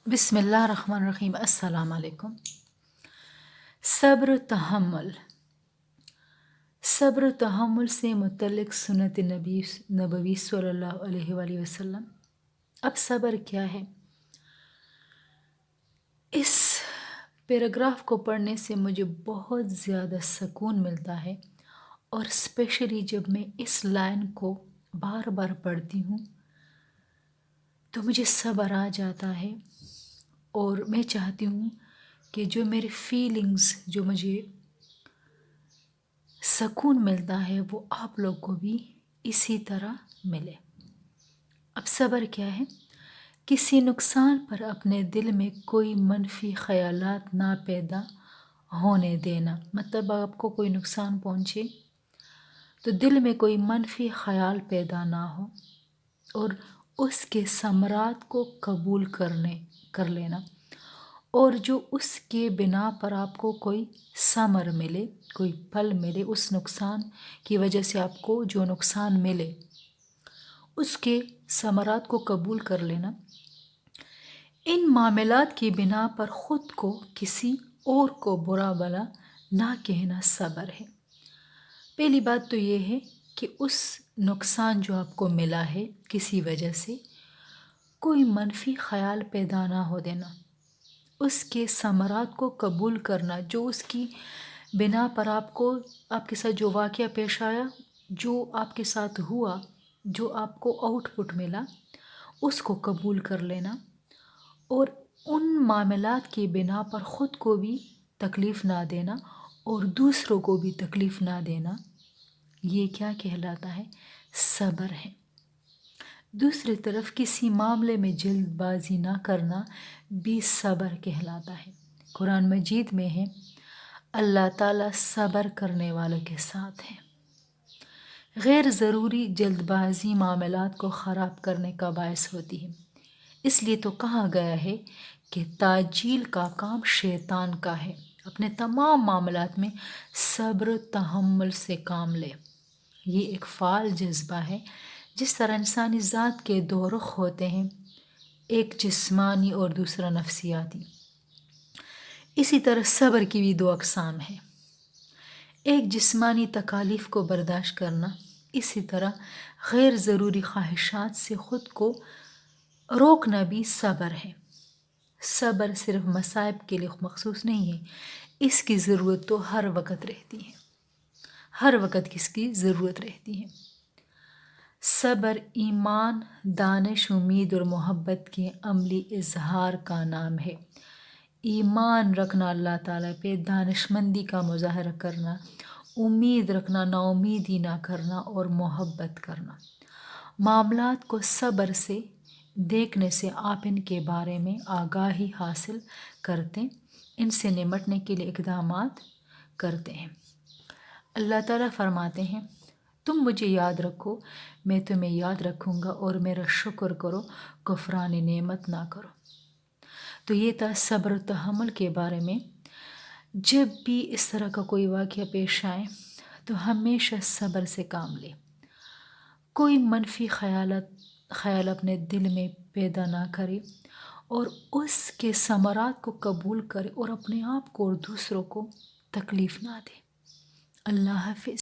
बिस्मिल्लाहिर्रहमानिर्रहीम। अस्सलाम वालेकुम। सब्र तहम्मुल। सब्र तहम्मुल से मुतल्लिक़ सुन्नत नबवी सल्लल्लाहु अलैहि वसल्लम। अब सब्र क्या है? इस पैराग्राफ को पढ़ने से मुझे बहुत ज़्यादा सुकून मिलता है, और स्पेशली जब मैं इस लाइन को बार बार पढ़ती हूँ तो मुझे सब्र आ जाता है। और मैं चाहती हूँ कि जो मेरी फीलिंग्स, जो मुझे सुकून मिलता है, वो आप लोग को भी इसी तरह मिले। अब सब्र क्या है? किसी नुकसान पर अपने दिल में कोई मनफी ख़यालात ना पैदा होने देना। मतलब आपको कोई नुकसान पहुँचे तो दिल में कोई मनफी ख़याल पैदा ना हो, और उसके समरात को कबूल कर लेना। और जो उसके बिना पर आपको कोई समर मिले, कोई फल मिले, उस नुकसान की वजह से आपको जो नुकसान मिले उसके समरात को कबूल कर लेना। इन मामलात की बिना पर ख़ुद को किसी और को बुरा भला ना कहना सब्र है। पहली बात तो ये है कि उस नुकसान जो आपको मिला है किसी वजह से, कोई मनफी ख़याल पैदा ना हो देना, उसके समरात को कबूल करना। जो उसकी बिना पर आपको, आपके साथ जो वाक़या पेश आया, जो आपके साथ हुआ, जो आपको आउटपुट मिला, उसको कबूल कर लेना। और उन मामलात की बिना पर ख़ुद को भी तकलीफ़ ना देना और दूसरों को भी तकलीफ़ ना देना, ये क्या कहलाता है? सब्र है। दूसरी तरफ किसी मामले में जल्दबाजी ना करना भी सब्र कहलाता है। कुरान मजीद में है, अल्लाह ताला सब्र करने वालों के साथ है। गैर ज़रूरी जल्दबाजी मामलात को ख़राब करने का बायस होती है। इसलिए तो कहा गया है कि ताजील का काम शैतान का है। अपने तमाम मामलात में सब्र तहम्मुल से काम ले। ये एक फ़ाल जज्बा है। जिस तरह इंसानी ज़ात के दो रुख होते हैं, एक जिस्मानी और दूसरा नफ्सियाती, इसी तरह सब्र की भी दो अक़साम हैं। एक जिस्मानी तकालीफ़ को बर्दाश्त करना, इसी तरह गैर ज़रूरी ख्वाहिशात से ख़ुद को रोकना भी सब्र है। सब्र सिर्फ मसाइब के लिए मखसूस नहीं है, इसकी ज़रूरत तो हर वक़्त रहती है। हर वक़्त किसकी ज़रूरत रहती है? सब्र ईमान, दानिश, उम्मीद और मोहब्बत के अमली इजहार का नाम है। ईमान रखना अल्लाह ताला पे, दानिशमंदी का मुज़ाहरा करना, उम्मीद रखना, नाउमीदी ना करना और मोहब्बत करना। मामलात को सब्र से देखने से आप इनके बारे में आगाही हासिल करते, इनसे निमटने के लिए इक़दामात करते हैं। अल्लाह ताला फरमाते हैं, तुम मुझे याद रखो, मैं तुम्हें याद रखूँगा, और मेरा शुक्र करो, कुफ़रान नेमत ना करो। तो ये था सब्र तहम्मुल के बारे में। जब भी इस तरह का कोई वाक़या पेश आए तो हमेशा सब्र से काम ले। कोई मनफी ख़याल अपने दिल में पैदा ना करे, और उसके समरात को कबूल करे, और अपने आप को और दूसरों को तकलीफ़ ना दे। अल्लाह हाफ़िज़।